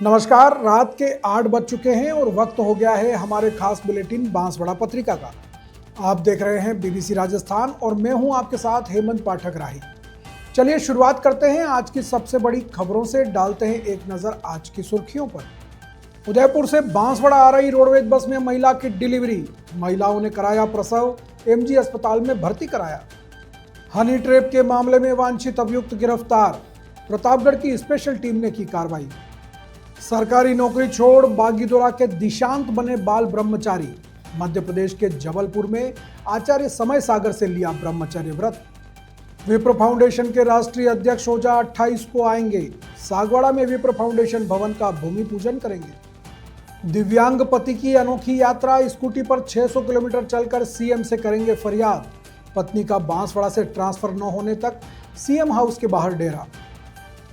नमस्कार। रात के 8 बज चुके हैं और वक्त हो गया है हमारे खास बुलेटिन बांसवाड़ा पत्रिका का। आप देख रहे हैं बीबीसी राजस्थान और मैं हूं आपके साथ हेमंत पाठक राही। चलिए शुरुआत करते हैं आज की सबसे बड़ी खबरों से। डालते हैं एक नजर आज की सुर्खियों पर। उदयपुर से बांसवाड़ा आ रही रोडवेज बस में महिला की डिलीवरी, महिलाओं ने कराया प्रसव, एमजी अस्पताल में भर्ती कराया। हनी ट्रैप के मामले में वांछित अभियुक्त गिरफ्तार, प्रतापगढ़ की स्पेशल टीम ने की कार्रवाई। सरकारी नौकरी छोड़ बागीदोरा के दिशांत बने बाल ब्रह्मचारी, मध्य प्रदेश के जबलपुर में आचार्य समय सागर से लिया ब्रह्मचर्य व्रत। विप्र फाउंडेशन के राष्ट्रीय अध्यक्ष ओझा 28 को आएंगे, सागवाड़ा में विप्र फाउंडेशन भवन का भूमि पूजन करेंगे। दिव्यांग पति की अनोखी यात्रा, स्कूटी पर 600 किलोमीटर चलकर सीएम से करेंगे फरियाद, पत्नी का बांसवाड़ा से ट्रांसफर न होने तक सीएम हाउस के बाहर डेरा।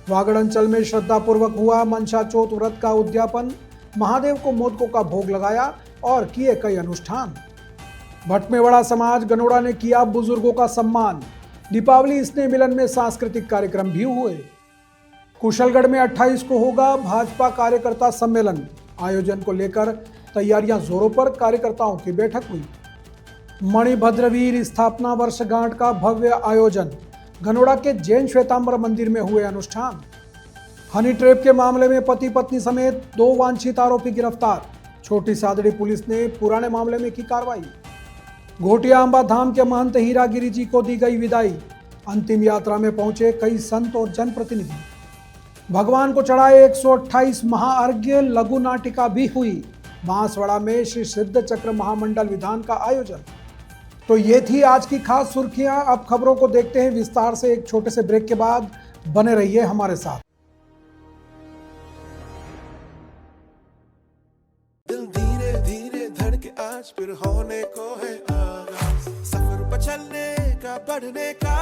वागड़ अंचल में श्रद्धापूर्वक हुआ मनसाचौथ व्रत का उद्यापन, महादेव को मोदकों का भोग लगाया और किए कई अनुष्ठान। भटमेवड़ा समाज गनोड़ा ने किया बुजुर्गों का सम्मान, दीपावली स्नेह मिलन में सांस्कृतिक कार्यक्रम भी हुए। कुशलगढ़ में 28 को होगा भाजपा कार्यकर्ता सम्मेलन, आयोजन को लेकर तैयारियां जोरों पर, कार्यकर्ताओं की बैठक हुई। मणिभद्रवीर स्थापना वर्षगांठ का भव्य आयोजन, गनोड़ा के जैन श्वेतांबर मंदिर में हुए अनुष्ठान। हनी ट्रैप के मामले में पति पत्नी समेत 2 वांछित आरोपी गिरफ्तार, छोटी सादड़ी पुलिस ने पुराने मामले में की कार्रवाई। घोटिया अंबा धाम के महंत हीरागिरी जी को दी गई विदाई, अंतिम यात्रा में पहुंचे कई संत और जनप्रतिनिधि। भगवान को चढ़ाए 128 महाअर्घ्य, लघु नाटिका भी हुई। बांसवाड़ा में श्री सिद्ध चक्र महामंडल विधान का आयोजन। तो ये थी आज की खास सुर्खियां। अब खबरों को देखते हैं विस्तार से। एक छोटे से ब्रेक के बाद बने रहिए हमारे साथ। दिल धीरे धीरे धड़के आज फिर होने को है आगाज, सफर पर चलने का बढ़ने का,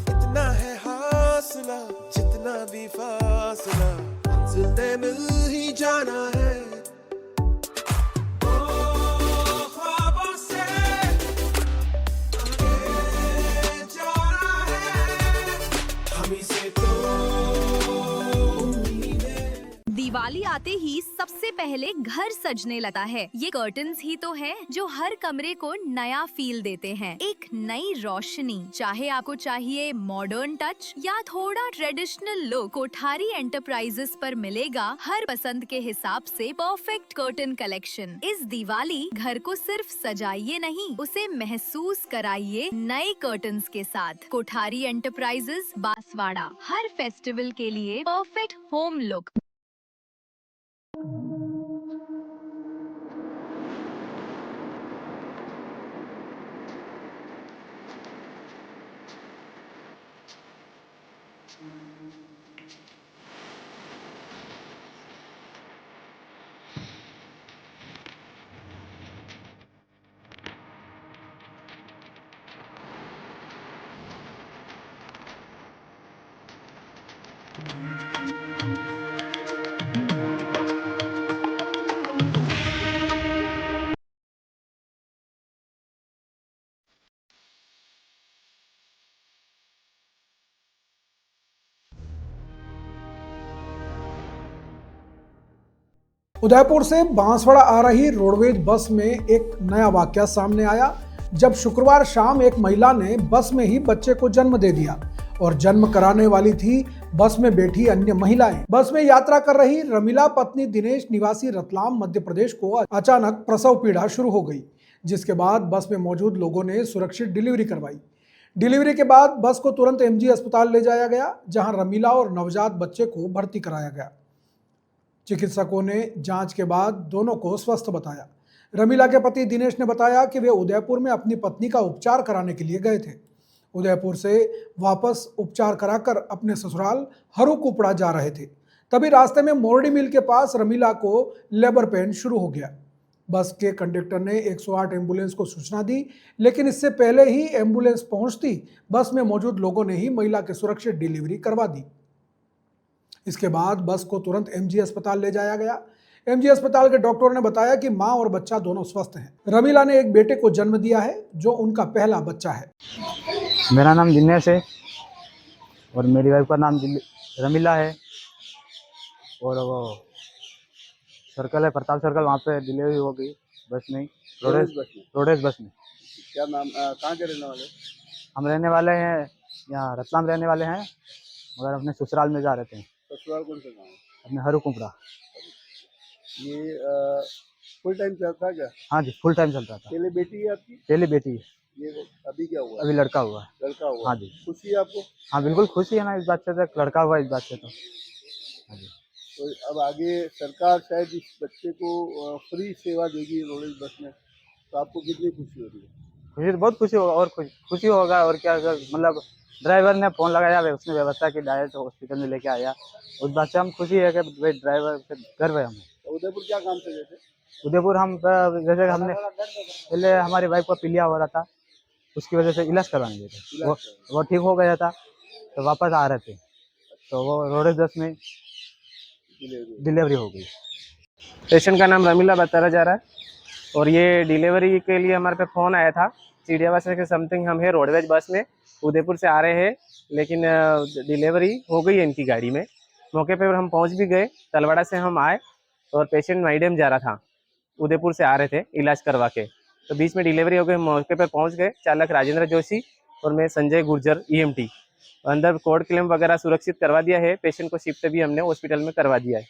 इतना है हौसला जितना भी फासला, मंजिल ने मिल ही जाना है। दिवाली आते ही सबसे पहले घर सजने लगता है। ये कर्टन्स ही तो है जो हर कमरे को नया फील देते हैं, एक नई रोशनी। चाहे आपको चाहिए मॉडर्न टच या थोड़ा ट्रेडिशनल लुक, कोठारी एंटरप्राइजेस पर मिलेगा हर पसंद के हिसाब से परफेक्ट कर्टन कलेक्शन। इस दिवाली घर को सिर्फ सजाइए नहीं, उसे महसूस कराइए नए कर्टन्स के साथ। कोठारी एंटरप्राइजेस बांसवाड़ा, हर फेस्टिवल के लिए परफेक्ट होम लुक। उदयपुर से बांसवाड़ा आ रही रोडवेज बस में एक नया वाकया सामने आया, जब शुक्रवार शाम एक महिला ने बस में ही बच्चे को जन्म दे दिया और जन्म कराने वाली थी बस में बैठी अन्य महिलाएं। बस में यात्रा कर रही रमीला पत्नी दिनेश निवासी रतलाम मध्य प्रदेश को अचानक प्रसव पीड़ा शुरू हो गई, जिसके बाद बस में मौजूद लोगों ने सुरक्षित डिलीवरी करवाई। डिलीवरी के बाद बस को तुरंत एमजी अस्पताल ले जाया गया, जहां रमीला और नवजात बच्चे को भर्ती कराया गया। चिकित्सकों ने जांच के बाद दोनों को स्वस्थ बताया। रमीला के पति दिनेश ने बताया कि वे उदयपुर में अपनी पत्नी का उपचार कराने के लिए गए थे। उदयपुर से वापस उपचार कराकर अपने ससुराल हरुकुपड़ा जा रहे थे, तभी रास्ते में मोरडी मिल के पास रमीला को लेबर पेन शुरू हो गया। बस के कंडक्टर ने 108 एम्बुलेंस को सूचना दी, लेकिन इससे पहले ही एम्बुलेंस पहुंचती बस में मौजूद लोगों ने ही महिला की सुरक्षित डिलीवरी करवा दी। इसके बाद बस को तुरंत एमजी अस्पताल ले जाया गया। एमजी अस्पताल के डॉक्टर ने बताया कि मां और बच्चा दोनों स्वस्थ हैं। रमीला ने एक बेटे को जन्म दिया है, जो उनका पहला बच्चा है। मेरा नाम दिनेश है और मेरी वाइफ का नाम रमीला है। और वो सर्कल है प्रताप सर्कल, वहाँ पे डिलीवरी हो गई बस में, रोडेज बस में। क्या नाम, कहाँ के रहने वाले? हम रहने वाले हैं यहाँ रतलाम रहने वाले हैं, मगर अपने ससुराल में जा रहे थे। ससुराल कौन सा गाँव है? अपने हरू कुंपड़ा। ये फुल टाइम चलता है क्या? हाँ जी, फुल टाइम चलता था। पहले बेटी है आपकी? पहली बेटी है, ये अभी क्या हुआ? अभी लड़का हुआ है। लड़का हुआ? हाँ जी। खुशी है आपको? हाँ बिल्कुल खुशी है ना इस बात से, तो लड़का हुआ इस बात से तो। हाँ जी। तो अब आगे सरकार शायद इस बच्चे को फ्री सेवा देगी रोडेज बस में, तो आपको कितनी खुशी हो रही है? खुशी तो बहुत खुशी होगा, और खुशी होगा और क्या, मतलब ड्राइवर ने फ़ोन लगाया, उसने व्यवस्था की, डायरेक्ट हॉस्पिटल में लेके आया, उस बात से हम खुशी है कि भाई ड्राइवर से गर्व है हमें। उदयपुर क्या काम से गए थे? उदयपुर हम जैसे हमने पहले हमारी वाइफ को पीलिया हो रहा था, उसकी वजह से इलाज करवाने गए थे, वो ठीक हो गया था तो वापस आ रहे थे, तो वो रोडेज बस में डिलीवरी हो गई। पेशेंट का नाम रमीला बताया जा रहा है और ये डिलीवरी के लिए हमारे पे फ़ोन आया था। चिड़ियावा से समथिंग हम है रोडवेज बस में उदयपुर से आ रहे हैं, लेकिन डिलीवरी हो गई है इनकी गाड़ी में। मौके पर हम पहुंच भी गए, तलवाड़ा से हम आए और पेशेंट माइडम जा रहा था, उदयपुर से आ रहे थे इलाज करवा के, तो बीच में डिलीवरी हो गई। मौके पर पहुंच गए, चालक राजेंद्र जोशी और मैं संजय गुर्जर EMT। अंदर कोड क्लेम वगैरह सुरक्षित करवा दिया है, पेशेंट को शिफ्ट भी हमने हॉस्पिटल में करवा दिया है।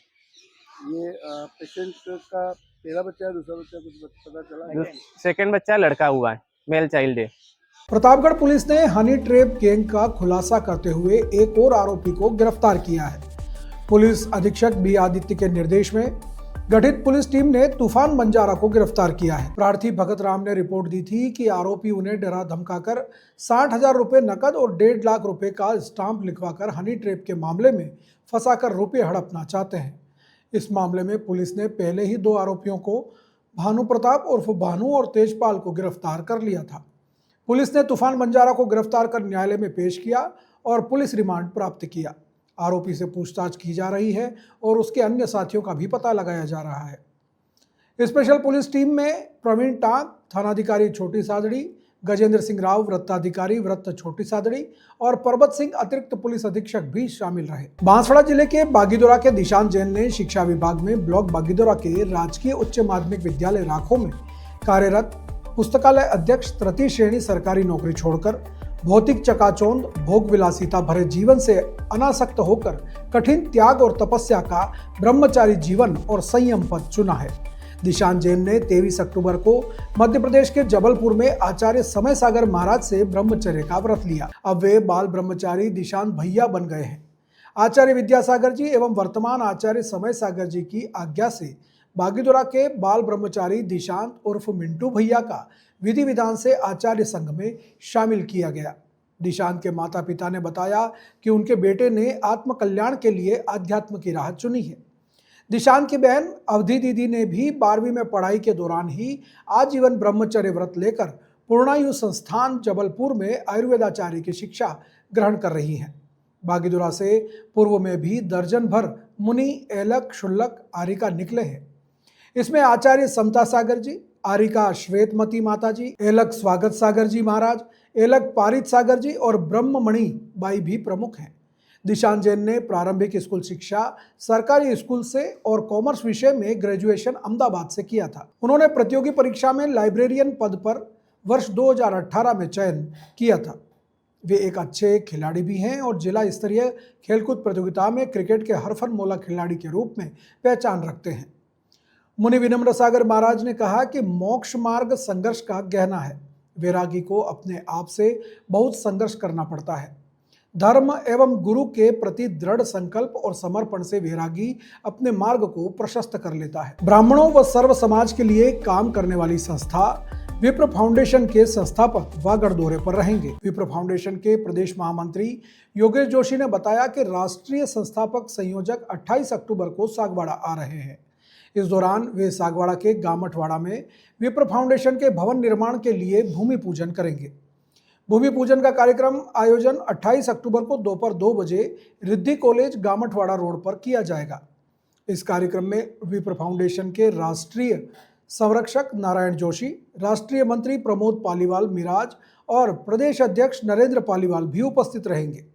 ये पेशेंट का पहला बच्चा है, दूसरा बच्चा कुछ पता चला है? सेकेंड बच्चा लड़का हुआ है, मेल चाइल्ड है। प्रतापगढ़ पुलिस ने हनी ट्रैप गैंग का खुलासा करते हुए एक और आरोपी को गिरफ्तार किया है। पुलिस अधीक्षक बी आदित्य के निर्देश में गठित पुलिस टीम ने तूफान बंजारा को गिरफ्तार किया है। प्रार्थी भगत राम ने रिपोर्ट दी थी कि आरोपी उन्हें डरा धमकाकर 60,000 रुपए नकद और 1.5 लाख रुपए का स्टाम्प लिखवाकर हनी ट्रैप के मामले में फंसाकर रुपए हड़पना चाहते हैं। इस मामले में पुलिस ने पहले ही 2 आरोपियों को भानु प्रताप उर्फ भानु और तेजपाल को गिरफ्तार कर लिया था। पुलिस ने तूफान बंजारा को गिरफ्तार कर न्यायालय में पेश किया और पुलिस रिमांड प्राप्त किया। आरोपी से पूछताछ की जा रही है और उसके अन्य साथियों का भी पता लगाया जा रहा है। स्पेशल पुलिस टीम में प्रवीण टांग, थानाधिकारी छोटी सादड़ी, गजेंद्र सिंह राव, वृत्ताधिकारी वृत्त छोटी सादड़ी और परबत सिंह अतिरिक्त पुलिस अधीक्षक भी शामिल रहे। बांसवाड़ा जिले के बागीदोरा के दिशांत जैन ने शिक्षा विभाग में ब्लॉक बागीदोरा के राजकीय उच्च माध्यमिक विद्यालय राखों में कार्यरत पुस्तकालय अध्यक्ष तृतीय श्रेणी सरकारी नौकरी छोड़कर भौतिक चकाचौंध भोग विलासिता भरे जीवन से अनासक्त होकर कठिन त्याग और तपस्या का ब्रह्मचारी जीवन और संयम पद चुना है। दिशांत जैन ने 23 अक्टूबर को मध्य प्रदेश के जबलपुर में आचार्य समय सागर महाराज से ब्रह्मचर्य का व्रत लिया। अब वे बाल ब्रह्मचारी दिशांत भैया बन गए हैं। आचार्य विद्यासागर जी एवं वर्तमान आचार्य समय सागर जी की आज्ञा से बागीदोरा के बाल ब्रह्मचारी दिशांत उर्फ मिंटू भैया का विधि विधान से आचार्य संघ में शामिल किया गया। दिशांत के माता पिता ने बताया कि उनके बेटे ने आत्म कल्याण के लिए आध्यात्म की राह चुनी है। दिशांत की बहन अवधि दीदी ने भी 12वीं में पढ़ाई के दौरान ही आजीवन ब्रह्मचर्य व्रत लेकर पूर्णायु संस्थान जबलपुर में आयुर्वेदाचार्य की शिक्षा ग्रहण कर रही हैं। बागीदोरा से पूर्व में भी दर्जन भर मुनि, एलक, शुल्लक, आरिका निकले हैं। इसमें आचार्य समता सागर जी, आरिका श्वेतमती माता जी, एलक स्वागत सागर जी महाराज, एलक पारित सागर जी और ब्रह्ममणि बाई भी प्रमुख हैं। दिशांत जैन ने प्रारंभिक स्कूल शिक्षा सरकारी स्कूल से और कॉमर्स विषय में ग्रेजुएशन अहमदाबाद से किया था। उन्होंने प्रतियोगी परीक्षा में लाइब्रेरियन पद पर वर्ष 2018 में चयन किया था। वे एक अच्छे खिलाड़ी भी हैं और जिला स्तरीय खेलकूद प्रतियोगिता में क्रिकेट के हरफनमौला खिलाड़ी के रूप में पहचान रखते हैं। मुनि विनम्र सागर महाराज ने कहा कि मोक्ष मार्ग संघर्ष का गहना है। वैरागी को अपने आप से बहुत संघर्ष करना पड़ता है। धर्म एवं गुरु के प्रति दृढ़ संकल्प और समर्पण से वैरागी अपने मार्ग को प्रशस्त कर लेता है। ब्राह्मणों व सर्व समाज के लिए काम करने वाली संस्था विप्र फाउंडेशन के संस्थापक वागड़ दौरे पर रहेंगे। विप्र फाउंडेशन के प्रदेश महामंत्री योगेश जोशी ने बताया कि राष्ट्रीय संस्थापक संयोजक 28 अक्टूबर को सागवाड़ा आ रहे हैं। इस दौरान वे सागवाड़ा के गामठवाड़ा में विप्र फाउंडेशन के भवन निर्माण के लिए भूमि पूजन करेंगे। भूमि पूजन का कार्यक्रम आयोजन 28 अक्टूबर को दोपहर 2 बजे रिद्धि कॉलेज गामठवाड़ा रोड पर किया जाएगा। इस कार्यक्रम में विप्र फाउंडेशन के राष्ट्रीय संरक्षक नारायण जोशी, राष्ट्रीय मंत्री प्रमोद पालीवाल मिराज और प्रदेश अध्यक्ष नरेंद्र पालीवाल भी उपस्थित रहेंगे।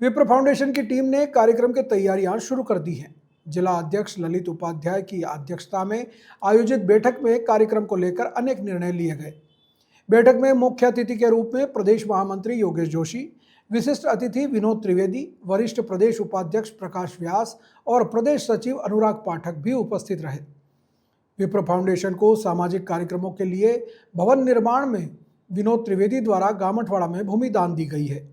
विप्र फाउंडेशन की टीम ने कार्यक्रम की तैयारियां शुरू कर दी हैं। जिला अध्यक्ष ललित उपाध्याय की अध्यक्षता में आयोजित बैठक में कार्यक्रम को लेकर अनेक निर्णय लिए गए। बैठक में मुख्य अतिथि के रूप में प्रदेश महामंत्री योगेश जोशी, विशिष्ट अतिथि विनोद त्रिवेदी, वरिष्ठ प्रदेश उपाध्यक्ष प्रकाश व्यास और प्रदेश सचिव अनुराग पाठक भी उपस्थित रहे। विप्र फाउंडेशन को सामाजिक कार्यक्रमों के लिए भवन निर्माण में विनोद त्रिवेदी द्वारा गामठवाड़ा में भूमि दान दी गई है।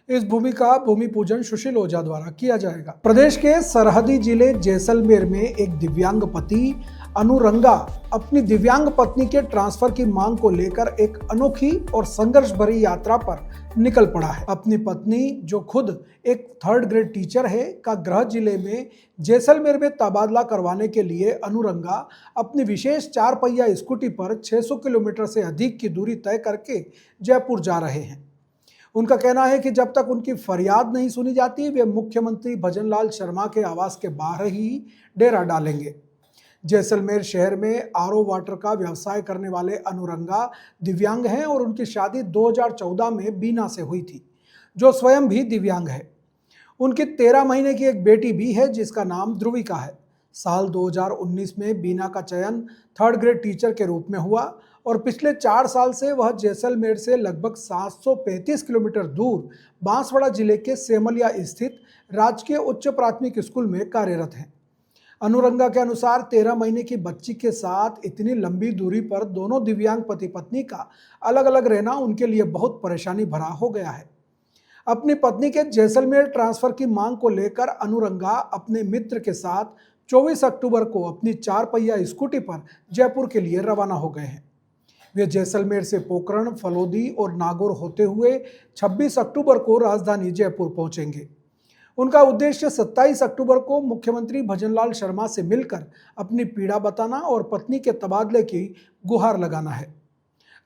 इस भूमि का भूमि पूजन सुशील ओझा द्वारा किया जाएगा। प्रदेश के सरहदी जिले जैसलमेर में एक दिव्यांग पति अनुरंगा अपनी दिव्यांग पत्नी के ट्रांसफर की मांग को लेकर एक अनोखी और संघर्ष भरी यात्रा पर निकल पड़ा है। अपनी पत्नी, जो खुद एक 3rd ग्रेड टीचर है, का गृह जिले में जैसलमेर में तबादला करवाने के लिए अनुरंगा अपनी विशेष 4 पहिया स्कूटी पर 600 किलोमीटर से अधिक की दूरी तय करके जयपुर जा रहे हैं। उनका कहना है कि जब तक उनकी फरियाद नहीं सुनी जाती, वे मुख्यमंत्री भजनलाल शर्मा के आवास के बाहर ही डेरा डालेंगे। जैसलमेर शहर में आरओ वाटर का व्यवसाय करने वाले अनुरंगा दिव्यांग हैं और उनकी शादी 2014 में बीना से हुई थी, जो स्वयं भी दिव्यांग है। उनकी 13 महीने की एक बेटी भी है जिसका नाम ध्रुविका है। साल 2019 में बीना का चयन 3rd ग्रेड टीचर के रूप में हुआ और पिछले 4 साल से वह जैसलमेर से लगभग 735 किलोमीटर दूर बांसवाड़ा जिले के सेमलिया स्थित राजकीय उच्च प्राथमिक स्कूल में कार्यरत हैं। अनुरंगा के अनुसार 13 महीने की बच्ची के साथ इतनी लंबी दूरी पर दोनों दिव्यांग पति पत्नी का अलग अलग रहना उनके लिए बहुत परेशानी भरा हो गया है। अपनी पत्नी के जैसलमेर ट्रांसफर की मांग को लेकर अनुरंगा अपने मित्र के साथ 24 अक्टूबर को अपनी 4 पहिया स्कूटी पर जयपुर के लिए रवाना हो गए हैं। वे जैसलमेर से पोकरण, फलोदी और नागौर होते हुए 26 अक्टूबर को राजधानी जयपुर पहुंचेंगे। उनका उद्देश्य 27 अक्टूबर को मुख्यमंत्री भजनलाल शर्मा से मिलकर अपनी पीड़ा बताना और पत्नी के तबादले की गुहार लगाना है।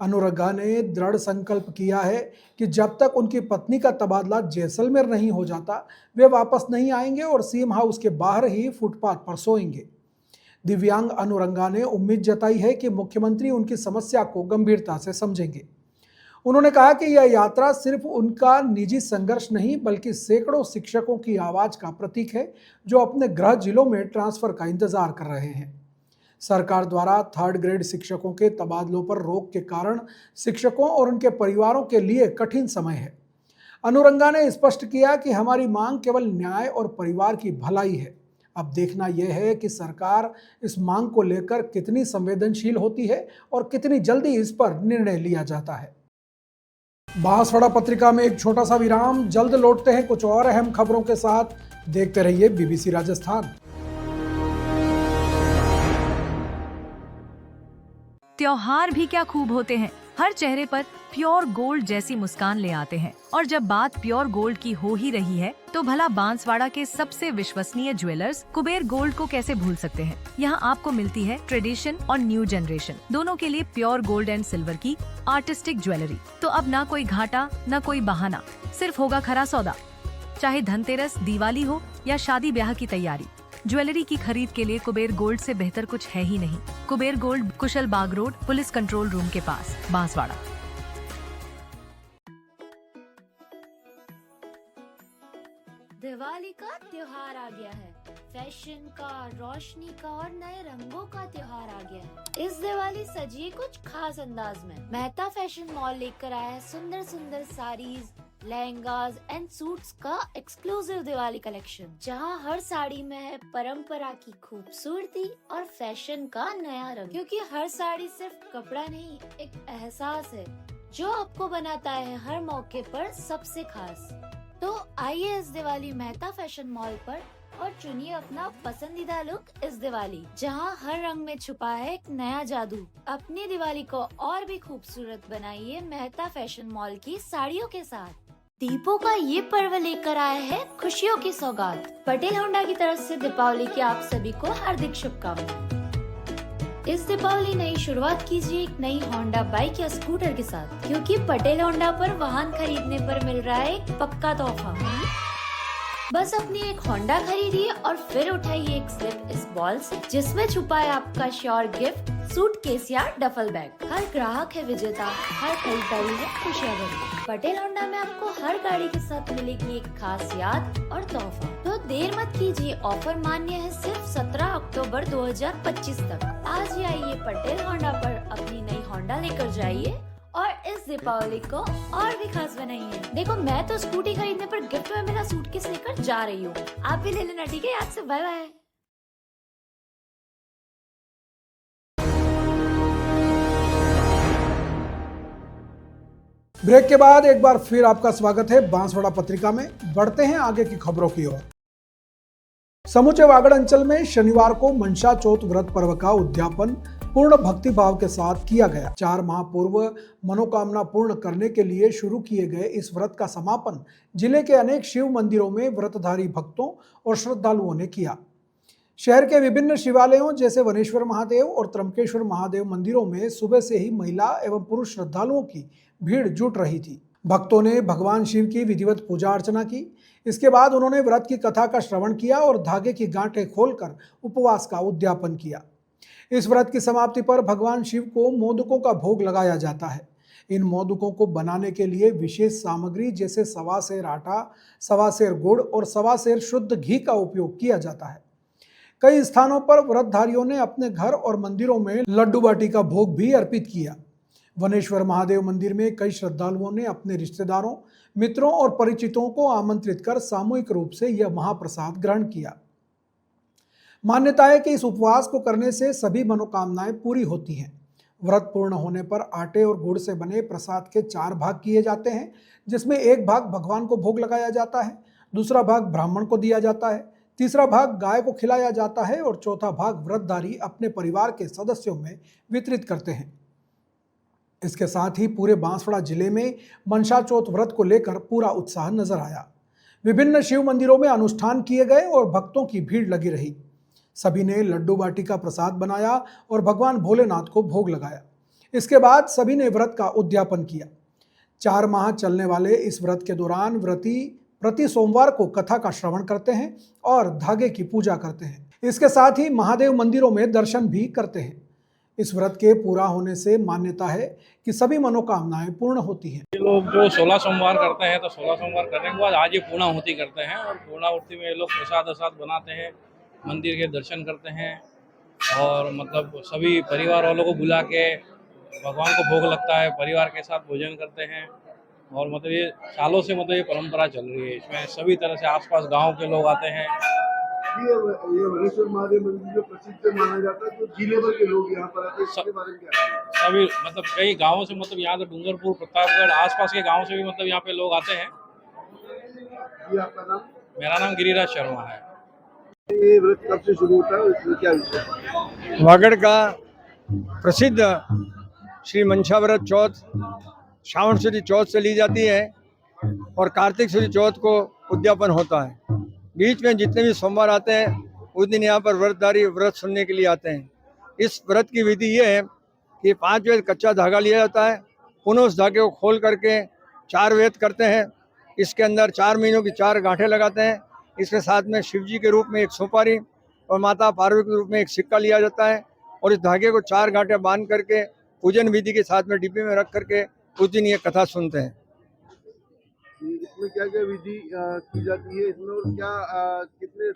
अनुरंगा ने दृढ़ संकल्प किया है कि जब तक उनकी पत्नी का तबादला जैसलमेर नहीं हो जाता, वे वापस नहीं आएंगे और सीएम हाउस के बाहर ही फुटपाथ पर सोएंगे। दिव्यांग अनुरंगा ने उम्मीद जताई है कि मुख्यमंत्री उनकी समस्या को गंभीरता से समझेंगे। उन्होंने कहा कि यह यात्रा सिर्फ उनका निजी संघर्ष नहीं, बल्कि सैकड़ों शिक्षकों की आवाज का प्रतीक है जो अपने गृह जिलों में ट्रांसफर का इंतजार कर रहे हैं। सरकार द्वारा 3rd ग्रेड शिक्षकों के तबादलों पर रोक के कारण शिक्षकों और उनके परिवारों के लिए कठिन समय है। अनुरंगा ने स्पष्ट किया कि हमारी मांग केवल न्याय और परिवार की भलाई है। अब देखना यह है कि सरकार इस मांग को लेकर कितनी संवेदनशील होती है और कितनी जल्दी इस पर निर्णय लिया जाता है। बांसवाड़ा पत्रिका में एक छोटा सा विराम, जल्द लौटते हैं कुछ और अहम खबरों के साथ। देखते रहिए BBC राजस्थान। त्योहार भी क्या खूब होते हैं, हर चेहरे पर प्योर गोल्ड जैसी मुस्कान ले आते हैं। और जब बात प्योर गोल्ड की हो ही रही है तो भला बांसवाड़ा के सबसे विश्वसनीय ज्वेलर्स कुबेर गोल्ड को कैसे भूल सकते हैं। यहाँ आपको मिलती है ट्रेडिशन और न्यू जनरेशन दोनों के लिए प्योर गोल्ड एंड सिल्वर की आर्टिस्टिक ज्वेलरी। तो अब ना कोई घाटा न कोई बहाना, सिर्फ होगा खरा सौदा। चाहे धनतेरस, दिवाली हो या शादी ब्याह की तैयारी, ज्वेलरी की खरीद के लिए कुबेर गोल्ड से बेहतर कुछ है ही नहीं। कुबेर गोल्ड, कुशल बाग रोड, पुलिस कंट्रोल रूम के पास, बांसवाड़ा। दिवाली का त्योहार आ गया है। फैशन का, रोशनी का और नए रंगों का त्योहार आ गया है। इस दिवाली सजिए कुछ खास अंदाज में। मेहता फैशन मॉल लेकर आया है सुंदर सुंदर साड़ीज, लहंगाज एंड सूट्स का एक्सक्लूसिव दिवाली कलेक्शन, जहां हर साड़ी में है परंपरा की खूबसूरती और फैशन का नया रंग। क्योंकि हर साड़ी सिर्फ कपड़ा नहीं, एक एहसास है जो आपको बनाता है हर मौके पर सबसे खास। तो आइए इस दिवाली मेहता फैशन मॉल पर और चुनिए अपना पसंदीदा लुक इस दिवाली, जहां हर रंग में छुपा है एक नया जादू। अपनी दिवाली को और भी खूबसूरत बनाइए मेहता फैशन मॉल की साड़ियों के साथ। दीपों का ये पर्व लेकर आया है खुशियों की सौगात। पटेल होंडा की तरफ से दीपावली की आप सभी को हार्दिक शुभकामनाएं। इस दीपावली नई शुरुआत कीजिए एक नई होंडा बाइक या स्कूटर के साथ, क्योंकि पटेल होंडा पर वाहन खरीदने पर मिल रहा है एक पक्का तोहफा। बस अपनी एक होंडा खरीदिए और फिर उठाइए एक स्लिप इस बॉल से, जिसमें छुपा है आपका श्योर गिफ्ट, सूटकेस या डफल बैग। हर ग्राहक है विजेता, हर खरीदारी है खुशियाँ भरी। पटेल होंडा में आपको हर गाड़ी के साथ मिलेगी एक खास याद और तोहफा। तो देर मत कीजिए, ऑफर मान्य है सिर्फ 17 अक्टूबर 2025 तक। आज ही आइए पटेल होंडा पर अपनी नई होंडा लेकर जाइए और इस दीपावली को और भी खास बनाइए। देखो, मैं तो स्कूटी खरीदने पर गिफ्ट में मिला सूटकेस लेकर जा रही हूँ, आप भी ले लेना, ठीक है? आज से बाय बाय। ब्रेक के बाद एक बार फिर आपका स्वागत है बांसवाड़ा पत्रिका में। बढ़ते हैं आगे की खबरों की ओर। समूचे वागड़ अंचल में शनिवार को मनसा चौथ व्रत पर्व का उद्यापन पूर्ण भक्ति भाव के साथ किया गया। 4 माह पूर्व मनोकामना पूर्ण करने के लिए शुरू किए गए इस व्रत का समापन जिले के अनेक शिव मंदिरों में व्रतधारी भक्तों और श्रद्धालुओं ने किया। शहर के विभिन्न शिवालयों जैसे वनेश्वर महादेव और त्र्यंबकेश्वर महादेव मंदिरों में सुबह से ही महिला एवं पुरुष श्रद्धालुओं की भीड़ जुट रही थी। भक्तों ने भगवान शिव की विधिवत पूजा अर्चना की। इसके बाद उन्होंने व्रत की कथा का श्रवण किया और धागे की गांठें खोलकर उपवास का उद्यापन किया। इस व्रत की समाप्ति पर भगवान शिव को मोदकों का भोग लगाया जाता है। इन मोदकों को बनाने के लिए विशेष सामग्री जैसे 1.25 सेर आटा, 1.25 सेर गुड़ और 1.25 सेर शुद्ध घी का उपयोग किया जाता है। कई स्थानों पर व्रतधारियों ने अपने घर और मंदिरों में लड्डू बाटी का भोग भी अर्पित किया। वनेश्वर महादेव मंदिर में कई श्रद्धालुओं ने अपने रिश्तेदारों, मित्रों और परिचितों को आमंत्रित कर सामूहिक रूप से यह महाप्रसाद ग्रहण किया। मान्यता है कि इस उपवास को करने से सभी मनोकामनाएं पूरी होती हैं। व्रत पूर्ण होने पर आटे और गुड़ से बने प्रसाद के 4 भाग किए जाते हैं, जिसमें एक भाग भगवान को भोग लगाया जाता है, दूसरा भाग ब्राह्मण को दिया जाता है, तीसरा भाग गाय को खिलाया जाता है और चौथा भाग व्रतधारी अपने परिवार के सदस्यों में वितरित करते हैं। इसके साथ ही पूरे बांसवाड़ा जिले में मनसा चौथ व्रत को लेकर पूरा उत्साह नजर आया। विभिन्न शिव मंदिरों में अनुष्ठान किए गए और भक्तों की भीड़ लगी रही। सभी ने लड्डू बाटी का प्रसाद बनाया और भगवान भोलेनाथ को भोग लगाया। इसके बाद सभी ने व्रत का उद्यापन किया। 4 माह चलने वाले इस व्रत के दौरान व्रती प्रति सोमवार को कथा का श्रवण करते हैं और धागे की पूजा करते हैं। इसके साथ ही महादेव मंदिरों में दर्शन भी करते हैं। इस व्रत के पूरा होने से मान्यता है कि सभी मनोकामनाएं पूर्ण होती हैं। ये लोग जो 16 सोमवार करते हैं तो 16 सोमवार करने के बाद आज ये पूर्णाहुति करते हैं और पूर्णाहुति में ये लोग प्रसाद बनाते हैं, मंदिर के दर्शन करते हैं और मतलब सभी परिवार वालों को बुला के भगवान को भोग लगता है, परिवार के साथ भोजन करते हैं और मतलब ये सालों से मतलब ये परंपरा चल रही है। इसमें सभी तरह से आसपास गांव के लोग आते हैं। ये वनेश्वर महादेव मंदिर जो प्रसिद्ध माना जाता है, तो जिले भर के लोग यहाँ पर आते हैं, इसके बारे में क्या है? सभी मतलब कई गांवों से मतलब यहाँ तो डूंगरपुर, प्रतापगढ़, आसपास के गांव से भी मतलब यहाँ पे लोग आते हैं। ये आपका नाम? मेरा नाम गिरिराज शर्मा है। ये व्रत कब से शुरू होता है, इसमें क्या विषय? वागड़ का प्रसिद्ध श्री मनसा व्रत चौथ श्रावण शुद्ध चौथ से ली जाती है और कार्तिक शुद्ध चौथ को उद्यापन होता है। बीच में जितने भी सोमवार आते हैं उस दिन यहाँ पर व्रतधारी व्रत सुनने के लिए आते हैं। इस व्रत की विधि ये है कि 5 वेद कच्चा धागा लिया जाता है, पुनः उस धागे को खोल करके 4 वेद करते हैं। इसके अंदर 4 महीनों की 4 गांठें लगाते हैं। इसके साथ में शिव जी के रूप में एक सुपारी और माता पार्वती के रूप में एक सिक्का लिया जाता है और इस धागे को 4 गांठें बांध करके पूजन विधि के साथ में डिब्बे में रख करके उस दिन ये कथा सुनते हैं। इसमें क्या क्या विधि की जाती है इसमें, और क्या कितने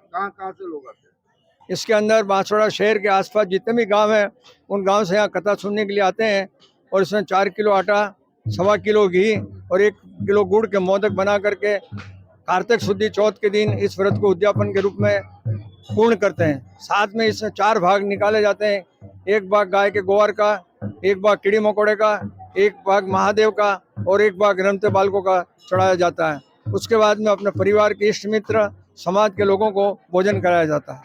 कहाँ से लोग आते हैं? इसके अंदर बांसवाड़ा शहर के आसपास जितने भी गांव हैं उन गांव से यहाँ कथा सुनने के लिए आते हैं और इसमें 4 किलो आटा, 1.25 किलो घी और 1 किलो गुड़ के मोदक बना करके कार्तिक शुद्ध चौथ के दिन इस व्रत को उद्यापन के रूप में पूर्ण करते हैं। साथ में इसमें 4 भाग निकाले जाते हैं, 1 भाग गाय के गोबर का, 1 भाग कीड़ी मकोड़े का, 1 भाग महादेव का और 1 भाग रमते बालकों का चढ़ाया जाता है। उसके बाद में अपने परिवार के इष्ट मित्र, समाज के लोगों को भोजन कराया जाता है।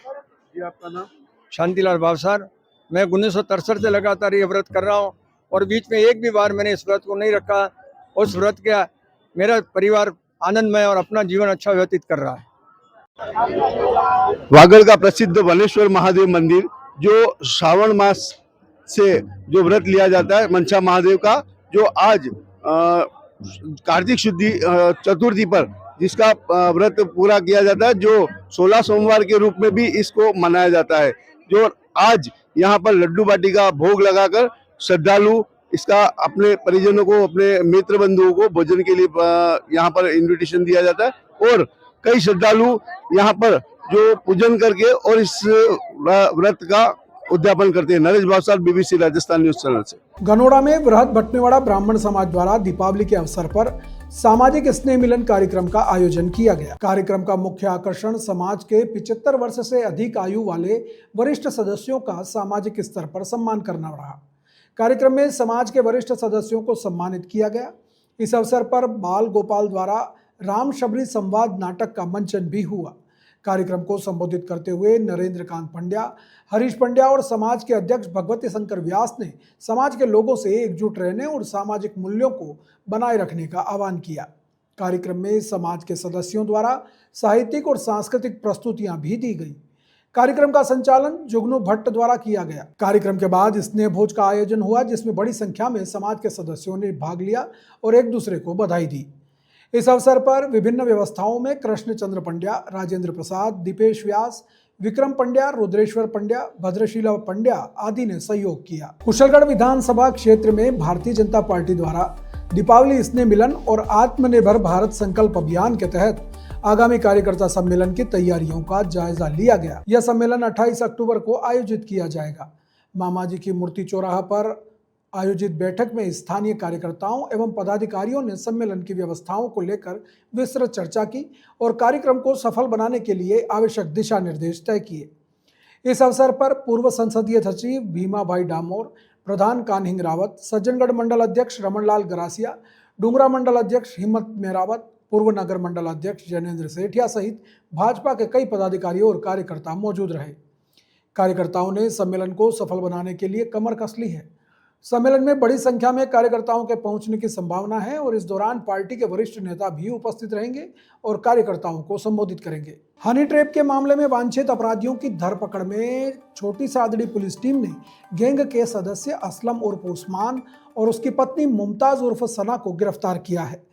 ये आपका नाम? शांतिलाल भावसार। मैं 1963 से लगातार ये व्रत कर रहा हूँ और बीच में एक भी बार मैंने इस व्रत को नहीं रखा। उस व्रत का मेरा परिवार आनंदमय और अपना जीवन अच्छा व्यतीत कर रहा है। वागड़ का प्रसिद्ध वनेश्वर महादेव मंदिर जो श्रावण मास से जो व्रत लिया जाता है मनसा महादेव का, जो आज कार्तिक शुद्धि चतुर्थी पर जिसका व्रत पूरा किया जाता है, जो 16 सोमवार के रूप में भी इसको मनाया जाता है। जो आज यहाँ पर लड्डू बाटी का भोग लगाकर श्रद्धालु इसका अपने परिजनों को, अपने मित्र बंधुओं को भोजन के लिए यहाँ पर इनविटेशन दिया जाता है और कई श्रद्धालु यहाँ पर जो पूजन करके और इस व्रत का उद्यापन करते हैं। Naresh Bhavsar, BBC Rajasthan news channel से। गनोड़ा में बृहद भटनेवाड़ा ब्राह्मण समाज द्वारा दीपावली के अवसर पर सामाजिक स्नेह मिलन कार्यक्रम का आयोजन किया गया। कार्यक्रम का मुख्य आकर्षण समाज के 75 वर्ष से अधिक आयु वाले वरिष्ठ सदस्यों का सामाजिक स्तर पर सम्मान करना रहा। कार्यक्रम में समाज के वरिष्ठ सदस्यों को सम्मानित किया गया। इस अवसर पर बाल गोपाल द्वारा राम शबरी संवाद नाटक का मंचन भी हुआ। कार्यक्रम को संबोधित करते हुए नरेंद्र कांत पंड्या, हरीश पंड्या और समाज के अध्यक्ष भगवती शंकर व्यास ने समाज के लोगों से एकजुट रहने और सामाजिक मूल्यों को बनाए रखने का आह्वान किया। कार्यक्रम में समाज के सदस्यों द्वारा साहित्यिक और सांस्कृतिक प्रस्तुतियां भी दी गई। कार्यक्रम का संचालन जुगनू भट्ट द्वारा किया गया। कार्यक्रम के बाद स्नेह भोज का आयोजन हुआ, जिसमें बड़ी संख्या में समाज के सदस्यों ने भाग लिया और एक दूसरे को बधाई दी। इस अवसर पर विभिन्न व्यवस्थाओं में कृष्ण चंद्र पंड्या, राजेंद्र प्रसाद, दीपेश व्यास, विक्रम पंड्या, रुद्रेश्वर पंड्या, भद्रशीला पंड्या आदि ने सहयोग किया। कुशलगढ़ विधानसभा क्षेत्र में भारतीय जनता पार्टी द्वारा दीपावली स्नेह मिलन और आत्मनिर्भर भारत संकल्प अभियान के तहत आगामी कार्यकर्ता सम्मेलन की तैयारियों का जायजा लिया गया। यह सम्मेलन 28 अक्टूबर को आयोजित किया जाएगा। मामाजी की मूर्ति चौराहा पर आयोजित बैठक में स्थानीय कार्यकर्ताओं एवं पदाधिकारियों ने सम्मेलन की व्यवस्थाओं को लेकर विस्तृत चर्चा की और कार्यक्रम को सफल बनाने के लिए आवश्यक दिशा निर्देश तय किए। इस अवसर पर पूर्व संसदीय सचिव भीमा भाई डामोर, प्रधान कान्हिंग रावत, सज्जनगढ़ मंडल अध्यक्ष रमनलाल गरासिया, डूंगरा मंडल अध्यक्ष हिम्मत मेहरावत, पूर्व नगर मंडल अध्यक्ष जैनेन्द्र सेठिया सहित भाजपा के कई पदाधिकारी और कार्यकर्ता मौजूद रहे। कार्यकर्ताओं ने सम्मेलन को सफल बनाने के लिए कमर कस ली है। सम्मेलन में बड़ी संख्या में कार्यकर्ताओं के पहुंचने की संभावना है और इस दौरान पार्टी के वरिष्ठ नेता भी उपस्थित रहेंगे और कार्यकर्ताओं को संबोधित करेंगे। हनी ट्रैप के मामले में वांछित अपराधियों की धरपकड़ में छोटी सादड़ी पुलिस टीम ने गैंग के सदस्य असलम उर्फ उस्मान और उसकी पत्नी मुमताज उर्फ सना को गिरफ्तार किया है।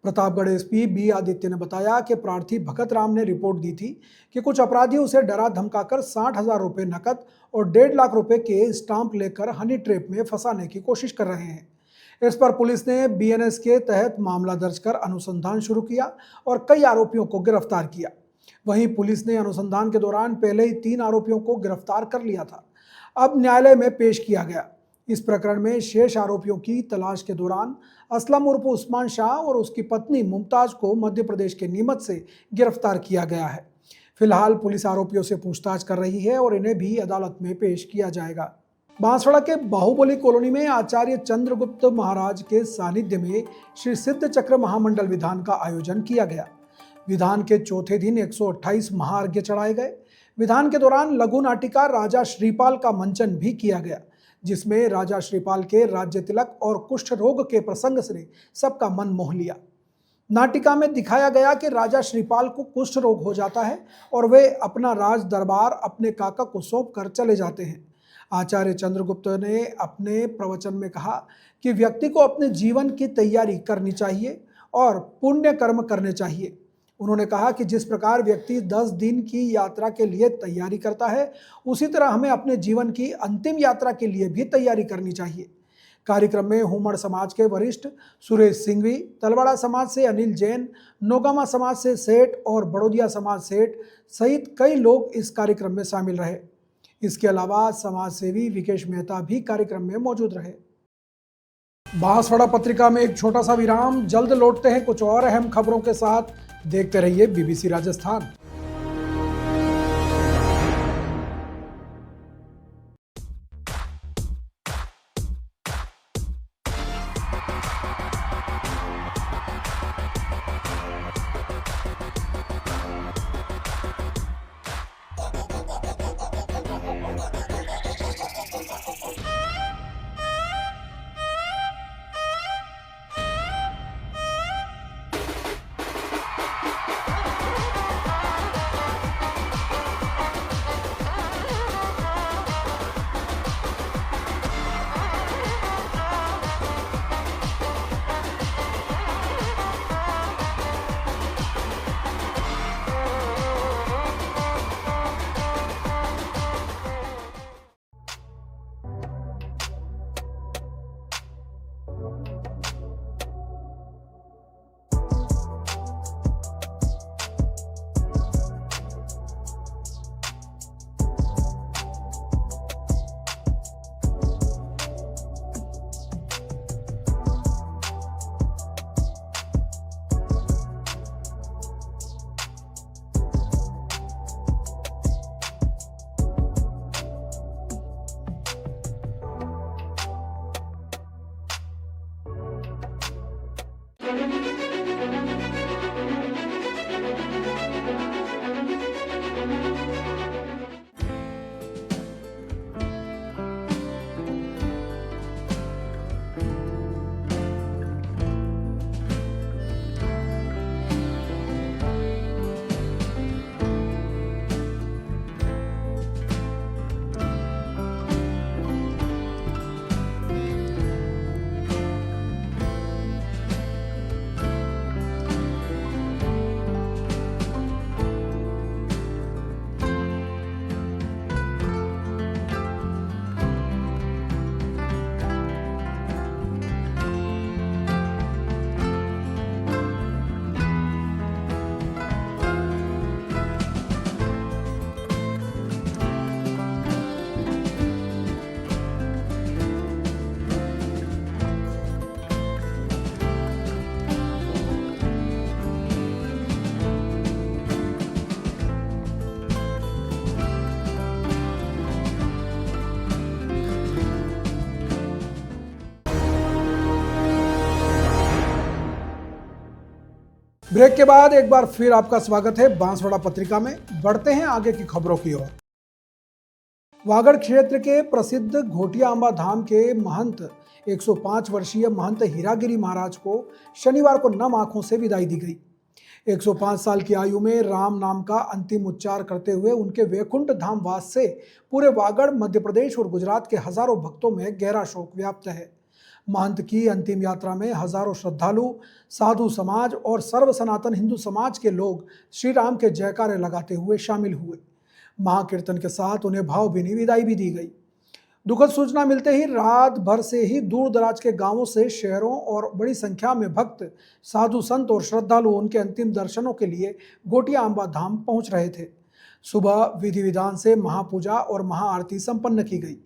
प्रतापगढ़ एसपी बी आदित्य ने बताया कि प्रार्थी भगत राम ने रिपोर्ट दी थी कि कुछ अपराधी उसे डरा धमकाकर 60,000 रुपये नकद और 1.5 लाख रुपए के स्टाम्प लेकर हनी ट्रैप में फंसाने की कोशिश कर रहे हैं। इस पर पुलिस ने बीएनएस के तहत मामला दर्ज कर अनुसंधान शुरू किया और कई आरोपियों को गिरफ्तार किया। वहीं पुलिस ने अनुसंधान के दौरान पहले ही 3 आरोपियों को गिरफ्तार कर लिया था। अब न्यायालय में पेश किया गया। इस प्रकरण में शेष आरोपियों की तलाश के दौरान असलम उर्फ उस्मान शाह और उसकी पत्नी मुमताज को मध्य प्रदेश के नीमच से गिरफ्तार किया गया है। फिलहाल पुलिस आरोपियों से पूछताछ कर रही है और इन्हें भी अदालत में पेश किया जाएगा। बांसवाड़ा के बाहुबली कॉलोनी में आचार्य चंद्रगुप्त महाराज के सानिध्य में श्री सिद्ध चक्र महामंडल विधान का आयोजन किया गया। विधान के चौथे दिन 128 महार्घ्य चढ़ाए गए। विधान के दौरान लघु नाटिका राजा श्रीपाल का मंचन भी किया गया, जिसमें राजा श्रीपाल के राज्य तिलक और कुष्ठ रोग के प्रसंग से सबका मन मोह लिया। नाटिका में दिखाया गया कि राजा श्रीपाल को कुष्ठ रोग हो जाता है और वे अपना राज दरबार अपने काका को सौंप कर चले जाते हैं। आचार्य चंद्रगुप्त ने अपने प्रवचन में कहा कि व्यक्ति को अपने जीवन की तैयारी करनी चाहिए और पुण्य कर्म करने चाहिए। उन्होंने कहा कि जिस प्रकार व्यक्ति 10 दिन की यात्रा के लिए तैयारी करता है, उसी तरह हमें अपने जीवन की अंतिम यात्रा के लिए भी तैयारी करनी चाहिए। कार्यक्रम में हुमड़ समाज के वरिष्ठ सुरेश सिंघवी, तलवाड़ा समाज से अनिल जैन, नोगामा समाज से सेठ और बड़ौदिया समाज सेठ सहित कई लोग इस कार्यक्रम में शामिल रहे। इसके अलावा समाज सेवी विकेश मेहता भी कार्यक्रम में मौजूद रहे। बांसवाड़ा पत्रिका में एक छोटा सा विराम, जल्द लौटते हैं कुछ और अहम खबरों के साथ। देखते रहिए बीबीसी राजस्थान। ब्रेक के बाद एक बार फिर आपका स्वागत है बांसवाड़ा पत्रिका में। बढ़ते हैं आगे की खबरों की ओर। वागड़ क्षेत्र के प्रसिद्ध घोटिया अंबा धाम के महंत 105 वर्षीय महंत हीरागिरी महाराज को शनिवार को नम आंखों से विदाई दी गई। 105 साल की आयु में राम नाम का अंतिम उच्चार करते हुए उनके वैकुंठ धाम वास से पूरे वागड़, मध्य प्रदेश और गुजरात के हजारों भक्तों में गहरा शोक व्याप्त है। महंत की अंतिम यात्रा में हजारों श्रद्धालु, साधु समाज और सर्व सनातन हिंदू समाज के लोग श्री राम के जयकारे लगाते हुए शामिल हुए। महाकीर्तन के साथ उन्हें भावभीनी विदाई भी दी गई। दुखद सूचना मिलते ही रात भर से ही दूर दराज के गांवों से शहरों और बड़ी संख्या में भक्त, साधु संत और श्रद्धालु उनके अंतिम दर्शनों के लिए घोटिया अंबा धाम पहुंच रहे थे। सुबह विधि विधान से महापूजा और महाआरती संपन्न की गई।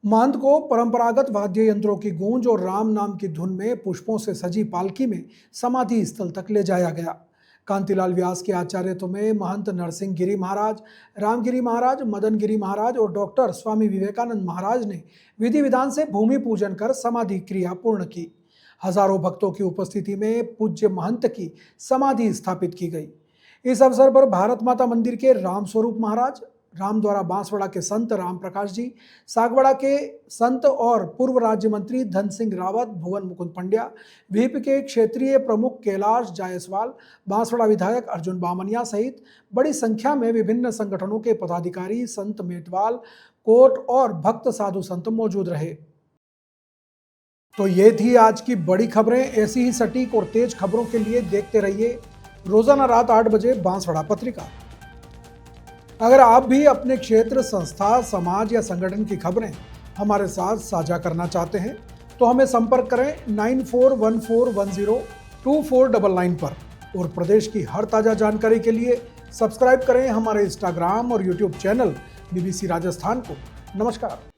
महंत को परंपरागत वाद्य यंत्रों की गूंज और राम नाम की धुन में पुष्पों से सजी पालकी में समाधि स्थल तक ले जाया गया। कांतिलाल व्यास के आचार्यत्व में महंत नरसिंह गिरी महाराज, रामगिरी महाराज, मदन गिरी महाराज और डॉक्टर स्वामी विवेकानंद महाराज ने विधि विधान से भूमि पूजन कर समाधि क्रिया पूर्ण की। हजारों भक्तों की उपस्थिति में पूज्य महंत की समाधि स्थापित की गई। इस अवसर पर भारत माता मंदिर के रामस्वरूप महाराज, रामद्वारा बांसवाड़ा के संत राम प्रकाश जी, सागवाड़ा के संत और पूर्व राज्य मंत्री धन सिंह रावत, भुवन मुकुंद पंड्या, वीप के क्षेत्रीय प्रमुख कैलाश जायसवाल, बांसवाड़ा विधायक अर्जुन बामनिया सहित बड़ी संख्या में विभिन्न संगठनों के पदाधिकारी, संत मेटवाल, कोट और भक्त साधु संत मौजूद रहे। तो ये थी आज की बड़ी खबरें। ऐसी ही सटीक और तेज खबरों के लिए देखते रहिए रोजाना रात 8 बजे बांसवाड़ा पत्रिका। अगर आप भी अपने क्षेत्र, संस्था, समाज या संगठन की खबरें हमारे साथ साझा करना चाहते हैं तो हमें संपर्क करें 9414102499 पर। और प्रदेश की हर ताज़ा जानकारी के लिए सब्सक्राइब करें हमारे इंस्टाग्राम और यूट्यूब चैनल BBC राजस्थान को। नमस्कार।